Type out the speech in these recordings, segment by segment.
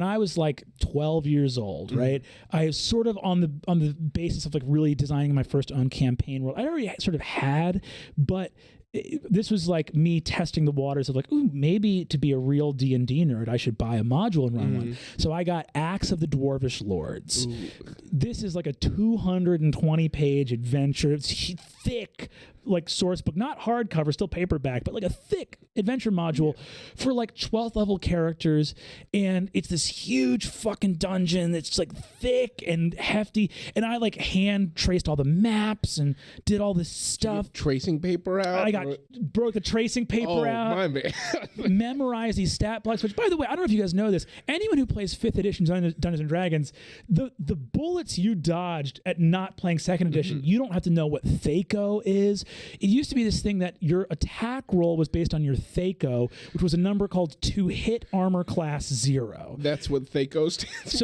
I was like 12 years old, right? I was sort of on the basis of like really designing my first own campaign world. I already sort of had, but this was like me testing the waters of like, ooh, maybe to be a real D&D nerd, I should buy a module and run one. So I got Axe of the Dwarvish Lords. Ooh. This is like a 220-page adventure. It's thick, like source book, not hardcover, still paperback, but like a thick adventure module for like 12th level characters. And it's this huge fucking dungeon that's like thick and hefty. And I like hand traced all the maps and did all this stuff. Tracing paper out? I broke the tracing paper out. My man. Memorized these stat blocks, which by the way, I don't know if you guys know this. Anyone who plays 5th edition Dungeons and Dragons, the bullets you dodged at not playing 2nd edition, you don't have to know what THAC0 is. It used to be this thing that your attack roll was based on your THAC0, which was a number called to hit armor class 0. That's what THAC0 stands for.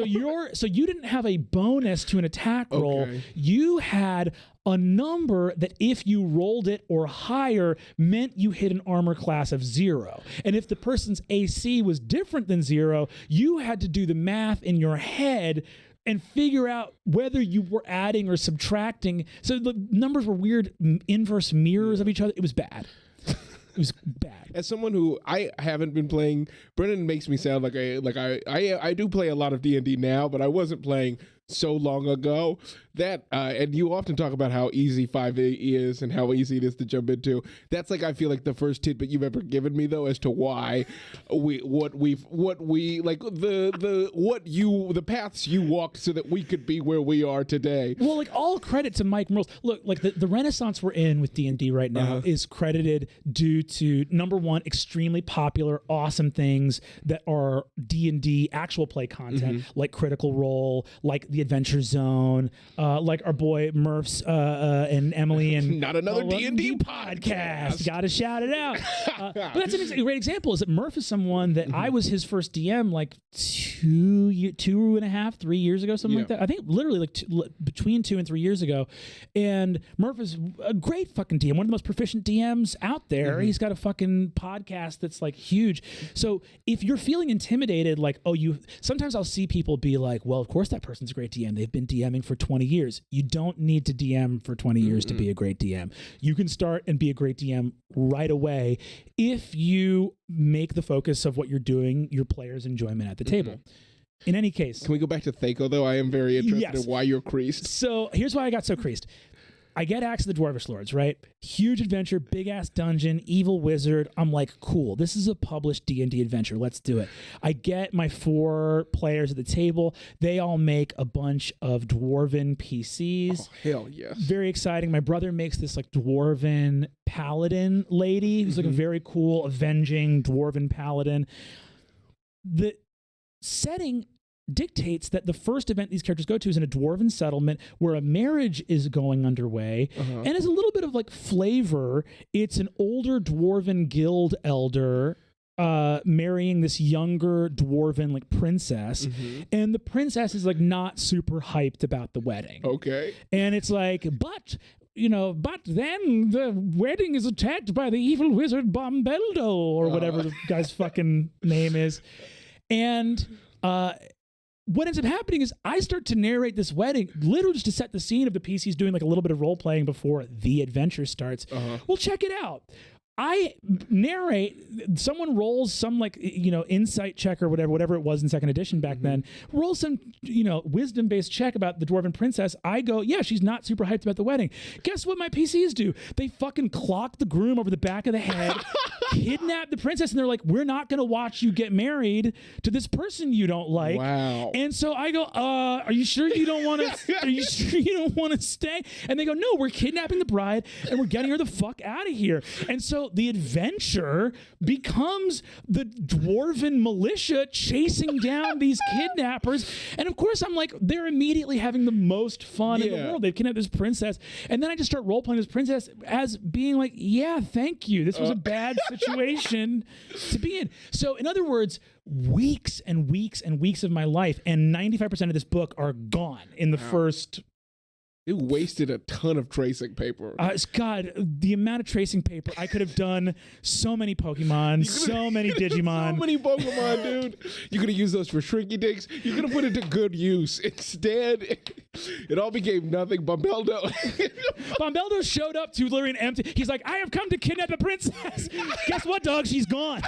So you didn't have a bonus to an attack roll. You had a number that if you rolled it or higher meant you hit an armor class of 0. And if the person's AC was different than 0, you had to do the math in your head and figure out whether you were adding or subtracting. So the numbers were weird inverse mirrors of each other. It was bad. It was bad. As someone who I haven't been playing, Brennan makes me sound like I do play a lot of D&D now, but I wasn't playing so long ago that and you often talk about how easy 5e is and how easy it is to jump into. That's like, I feel like the first tidbit you've ever given me though as to why the paths you walked so that we could be where we are today. Well, like all credit to Mike Merles. Look, like the renaissance we're in with D&D right now is credited due to, number one, extremely popular, awesome things that are D&D actual play content, like Critical Role, like the Adventure Zone, like our boy Murph's and Emily and not another D&D podcast. Got to shout it out. But that's a great example. Is that Murph is someone that I was his first DM like 2.5, 3 years ago, something like that. I think literally like between 2 and 3 years ago. And Murph is a great fucking DM, one of the most proficient DMs out there. He's got a fucking podcast that's like huge. So if you're feeling intimidated, like, sometimes I'll see people be like, well, of course that person's a great DM. They've been DMing for 20 years. You don't need to DM for 20 years to be a great DM. You can start and be a great DM right away if you make the focus of what you're doing your players' enjoyment at the table. In any case. Can we go back to THAC0 though? I am very interested in why you're creased. So here's why I got so creased. I get Axe of the Dwarvish Lords, right? Huge adventure, big-ass dungeon, evil wizard. I'm like, cool. This is a published D&D adventure. Let's do it. I get my 4 players at the table. They all make a bunch of dwarven PCs. Oh, hell yes. Very exciting. My brother makes this like dwarven paladin lady who's like a very cool, avenging dwarven paladin. The setting dictates that the first event these characters go to is in a dwarven settlement where a marriage is going underway, and as a little bit of like flavor, it's an older dwarven guild elder marrying this younger dwarven like princess, and the princess is like not super hyped about the wedding. And it's like, but then the wedding is attacked by the evil wizard Bombeldo or whatever the guy's fucking name is, and what ends up happening is I start to narrate this wedding, literally just to set the scene of the PCs doing like a little bit of role playing before the adventure starts. Well, check it out. I narrate, someone rolls some like, insight check or whatever it was in 2nd edition back then, rolls some, wisdom-based check about the dwarven princess. I go, yeah, she's not super hyped about the wedding. Guess what my PCs do? They fucking clock the groom over the back of the head, kidnap the princess, and they're like, we're not going to watch you get married to this person you don't like. Wow. And so I go, are you sure you don't want to, are you sure you don't want to stay? And they go, no, we're kidnapping the bride and we're getting her the fuck out of here. And so the adventure becomes the dwarven militia chasing down these kidnappers. And of course, I'm like, they're immediately having the most fun in the world. They've kidnapped this princess. And then I just start role-playing this princess as being like, yeah, thank you. This was a bad situation to be in. So in other words, weeks and weeks and weeks of my life, and 95% of this book are gone in the first It wasted a ton of tracing paper. God, the amount of tracing paper. I could have done so many Pokemon, so many Digimon. So many Pokemon, dude. You could have used those for Shrinky Dinks. You could have put it to good use. Instead, it all became nothing. Bombeldo. Bombeldo showed up to literally an empty. He's like, I have come to kidnap a princess. Guess what, dog? She's gone.